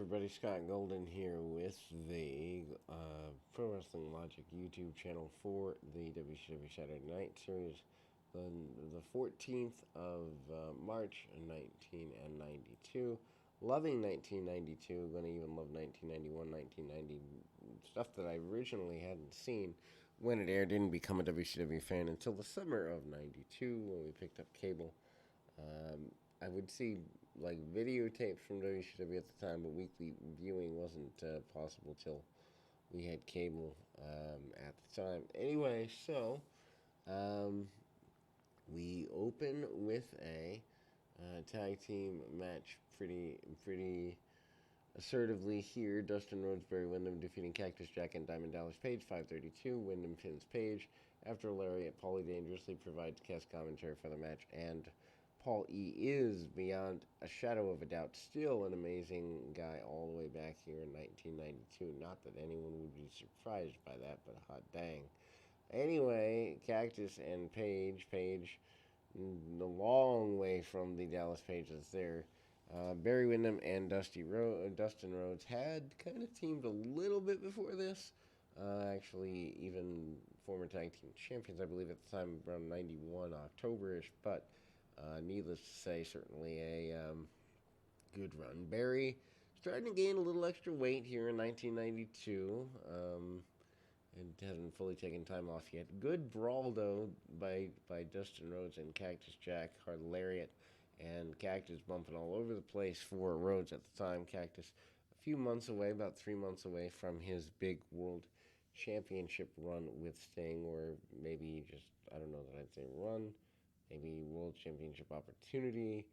everybody, Scott Golden here with the Pro Wrestling Logic YouTube channel for the WCW Saturday Night Series, the 14th of March 1992. Loving 1992, gonna even love 1991, 1990, stuff that I originally hadn't seen when it aired. Didn't become a WCW fan until the summer of 92 when we picked up cable. I would see like videotapes from WCW at the time, but weekly viewing wasn't possible till we had cable at the time. Anyway, so um, we open with a tag team match pretty assertively here. Dustin Rhodes, Barry Windham defeating Cactus Jack and Diamond Dallas Page. 5:32. Windham pins Page. After lariat, Paulie dangerously provides cast commentary for the match, and Paul E. is, beyond a shadow of a doubt, still an amazing guy all the way back here in 1992. Not that anyone would be surprised by that, but hot dang. Anyway, Cactus and Page, a long way from the Dallas Pages there. Barry Windham and Dustin Rhodes had kind of teamed a little bit before this. Actually, even former tag team champions, I believe, at the time, around 91, October-ish. But needless to say, certainly a good run. Barry starting to gain a little extra weight here in 1992. And hasn't fully taken time off yet. Good brawl, though, by Dustin Rhodes and Cactus Jack. Hard lariat and Cactus bumping all over the place for Rhodes at the time. Cactus a few months away, about 3 months away from his big world championship run with Sting, or maybe just, I don't know that I'd say run, maybe world championship opportunity.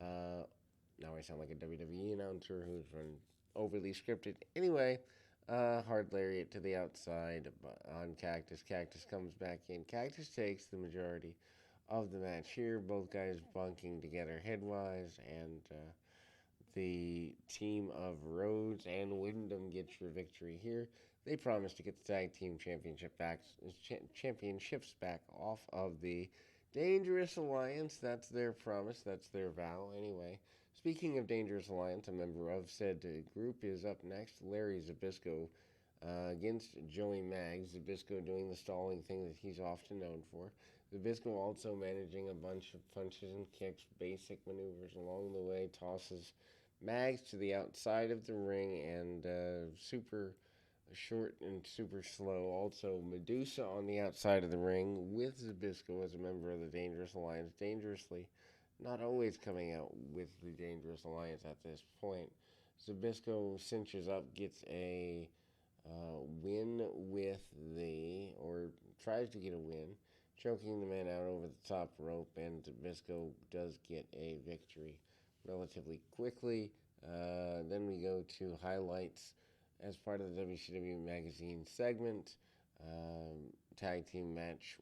Now I sound like a WWE announcer who's run overly scripted. Anyway, hard lariat to the outside on Cactus. Cactus comes back in. Cactus takes the majority of the match here. Both guys bunking together headwise, and the team of Rhodes and Wyndham gets your victory here. They promise to get the tag team championships back off of the Dangerous Alliance. That's their promise. That's their vow. Anyway, speaking of Dangerous Alliance, a member of said group is up next. Larry Zbyszko against Joey Maggs. Zbyszko doing the stalling thing that he's often known for. Zbyszko also managing a bunch of punches and kicks, basic maneuvers along the way, tosses Maggs to the outside of the ring, and super short and super slow. Also, Medusa on the outside of the ring with Zbyszko as a member of the Dangerous Alliance. Dangerously not always coming out with the Dangerous Alliance at this point. Zbyszko cinches up, gets a win or tries to get a win, choking the man out over the top rope, and Zbyszko does get a victory relatively quickly. Then we go to highlights as part of the WCW magazine segment. Tag team match,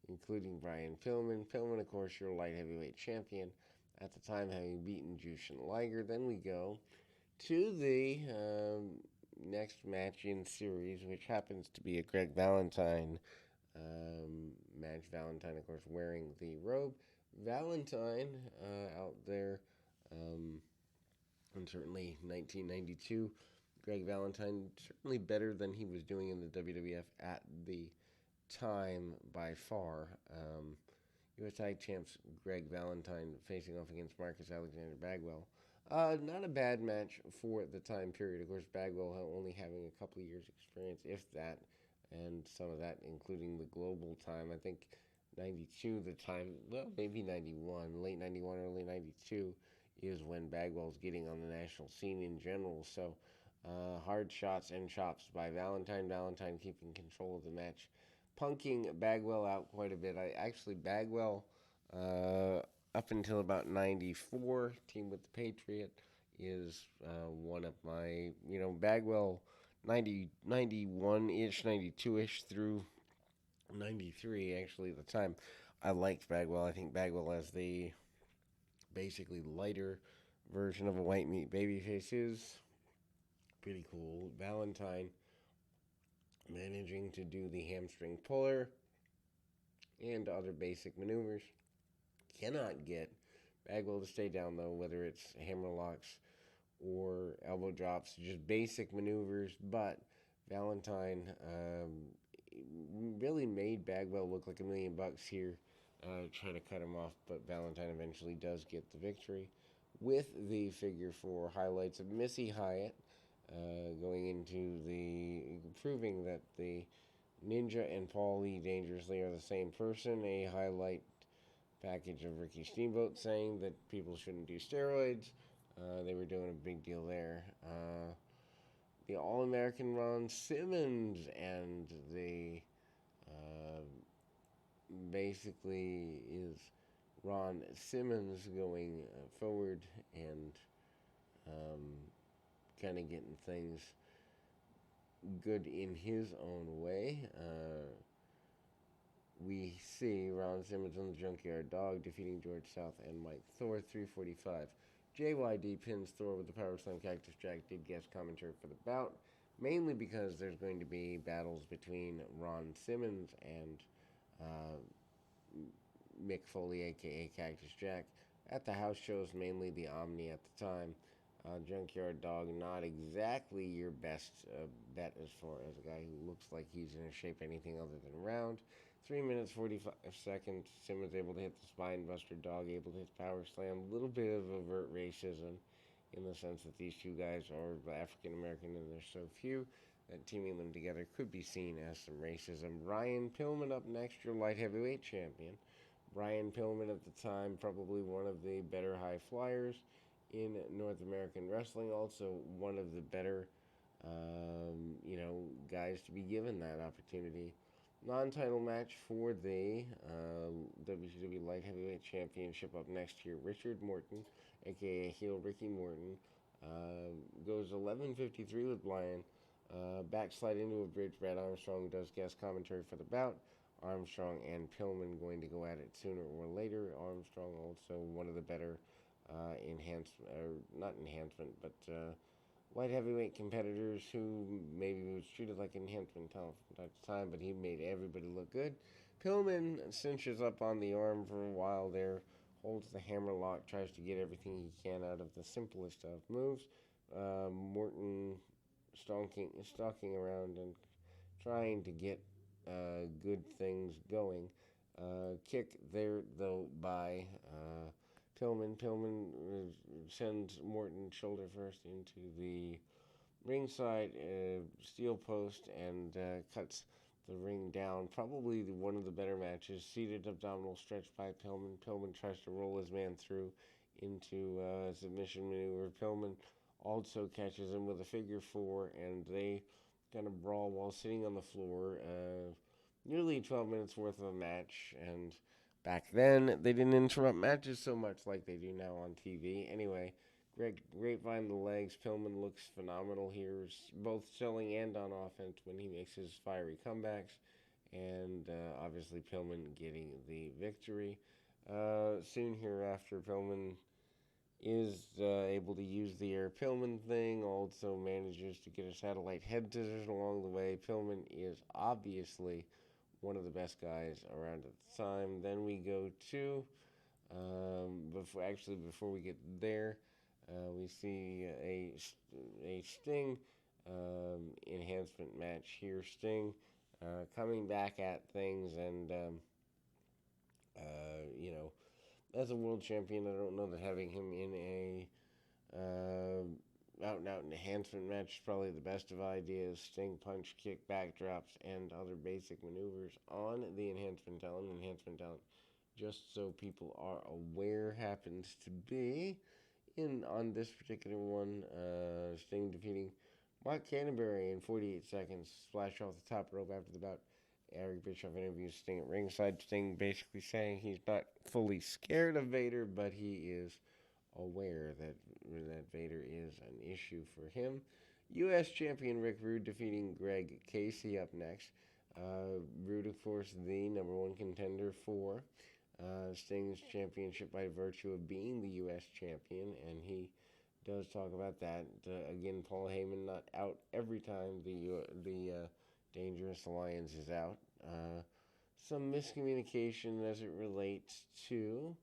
including Brian Pilman. Pilman, of course, your light heavyweight champion at the time, having beaten Jushin Liger. Then we go to the next match in series, which happens to be a Greg Valentine match. Valentine, of course, wearing the robe. Valentine out there, and certainly 1992. Greg Valentine certainly better than he was doing in the WWF at the time by far. U.S. Tag Champs Greg Valentine facing off against Marcus Alexander Bagwell. Not a bad match for the time period. Of course, Bagwell only having a couple of years experience, if that, and some of that including the global time. I think 92, the time, well, maybe 91, late 91, early 92 is when Bagwell's getting on the national scene in general. So hard shots and chops by Valentine. Valentine keeping control of the match, punking Bagwell out quite a bit. Bagwell, up until about 94, team with the Patriot, is one of my, Bagwell 91-ish, 92-ish through 93, actually, at the time. I liked Bagwell. I think Bagwell as the basically lighter version of a white meat babyface is pretty cool. Valentine managing to do the hamstring puller and other basic maneuvers. Cannot get Bagwell to stay down, though, whether it's hammerlocks or elbow drops, just basic maneuvers. But Valentine really made Bagwell look like $1 million here, trying to cut him off. But Valentine eventually does get the victory with the figure four highlights of Missy Hyatt going into the proving that the Ninja and Paul Lee Dangerously are the same person. A highlight package of Ricky Steamboat saying that people shouldn't do steroids. They were doing a big deal there. The All American Ron Simmons and the uh, basically is Ron Simmons going forward and um, kind of getting things good in his own way. We see Ron Simmons on the Junkyard Dog defeating George South and Mike Thor 345. JYD pins Thor with the Power Slam. Cactus Jack did guest commentary for the bout, mainly because there's going to be battles between Ron Simmons and Mick Foley, aka Cactus Jack, at the house shows, mainly the Omni at the time. Junkyard Dog, not exactly your best bet as far as a guy who looks like he's in shape anything other than round. 3 minutes 45 seconds. Simmons able to hit the spine buster. Dog able to hit the power slam. A little bit of overt racism in the sense that these two guys are African American and there's so few that teaming them together could be seen as some racism. Ryan Pilman up next, your light heavyweight champion. Ryan Pilman at the time, probably one of the better high flyers in North American wrestling. Also, one of the better, guys to be given that opportunity. Non-title match for the WCW Light Heavyweight Championship up next here. Richard Morton, aka Heel Ricky Morton, goes 11:53 with Bryan. Backslide into a bridge. Brad Armstrong does guest commentary for the bout. Armstrong and Pilman going to go at it sooner or later. Armstrong also one of the better not enhancement, but light heavyweight competitors who maybe was treated like enhancement talent from time to time, but he made everybody look good. Pilman cinches up on the arm for a while there, holds the hammer lock, tries to get everything he can out of the simplest of moves. Morton stalking around and trying to get good things going. Kick there, though, by Pilman. Pilman sends Morton shoulder first into the ringside steel post and cuts the ring down. Probably one of the better matches. Seated abdominal stretch by Pilman. Pilman tries to roll his man through into submission maneuver. Pilman also catches him with a figure four, and they kind of brawl while sitting on the floor. Nearly 12 minutes worth of a match, and back then they didn't interrupt matches so much like they do now on TV. Anyway, Grapevine the legs. Pilman looks phenomenal here, both selling and on offense when he makes his fiery comebacks, and obviously Pilman getting the victory. Soon hereafter, Pilman is able to use the Air Pilman thing, also manages to get a satellite head scissors along the way. Pilman is obviously one of the best guys around at the time. Then we go to, before we get there, we see a Sting enhancement match here. Sting coming back at things and, as a world champion, I don't know that having him in a out-and-out enhancement match is probably the best of ideas. Sting punch, kick, backdrops, and other basic maneuvers on the enhancement talent. Enhancement talent, just so people are aware, happens to be on this particular one. Sting defeating Mark Canterbury in 48 seconds. Splash off the top rope after the bout. Eric Bischoff interviews Sting at ringside. Sting basically saying he's not fully scared of Vader, but he is aware that Vader is an issue for him. U.S. champion Rick Rude defeating Greg Casey up next. Rude, of course, the number one contender for Sting's championship by virtue of being the U.S. champion, and he does talk about that. Again, Paul Heyman not out every time the Dangerous Alliance is out. Some miscommunication as it relates to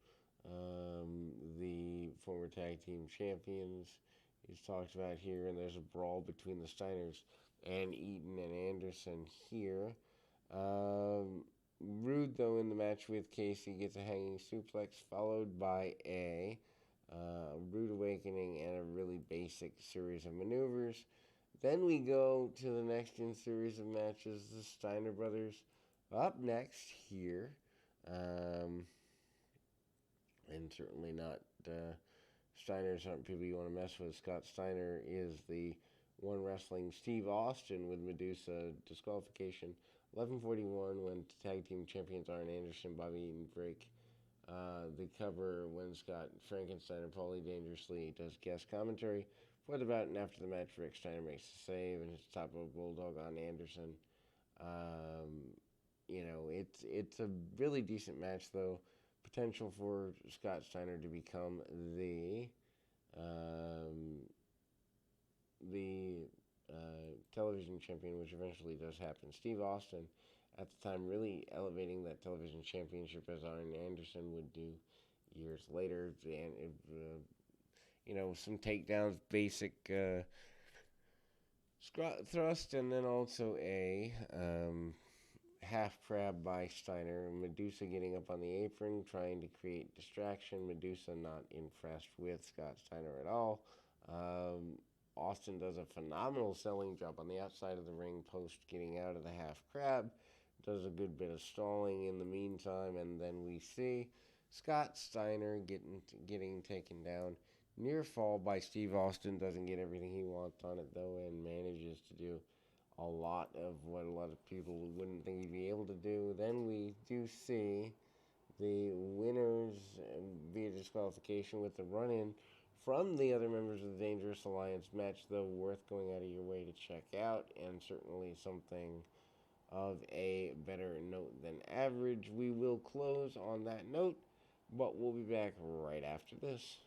the former tag team champions is talked about here, and there's a brawl between the Steiners and Eaton and Anderson here. Rude, though, in the match with Casey gets a hanging suplex followed by a rude awakening and a really basic series of maneuvers. Then we go to the next in series of matches, the Steiner Brothers up next here. And certainly not Steiners aren't people you want to mess with. Scott Steiner is the one wrestling Steve Austin with Medusa disqualification. 11:41 when tag team champions Arn Anderson, Bobby Eaton break the cover when Scott Frankenstein and Paulie Dangerously does guest commentary for the bout, and after the match, Rick Steiner makes a save and hits top of Bulldog on Anderson. It's a really decent match though. Potential for Scott Steiner to become the television champion, which eventually does happen. Steve Austin, at the time, really elevating that television championship as Arn Anderson would do years later. And some takedowns, basic thrust, and then also a half crab by Steiner. Medusa getting up on the apron, trying to create distraction. Medusa not impressed with Scott Steiner at all. Austin does a phenomenal selling job on the outside of the ring post getting out of the half crab. Does a good bit of stalling in the meantime, and then we see Scott Steiner getting taken down. Near fall by Steve Austin. Doesn't get everything he wants on it though, and manages to do a lot of what a lot of people wouldn't think he'd be able to do. Then we do see the winners via disqualification with the run-in from the other members of the Dangerous Alliance match, though worth going out of your way to check out, and certainly something of a better note than average. We will close on that note, but we'll be back right after this.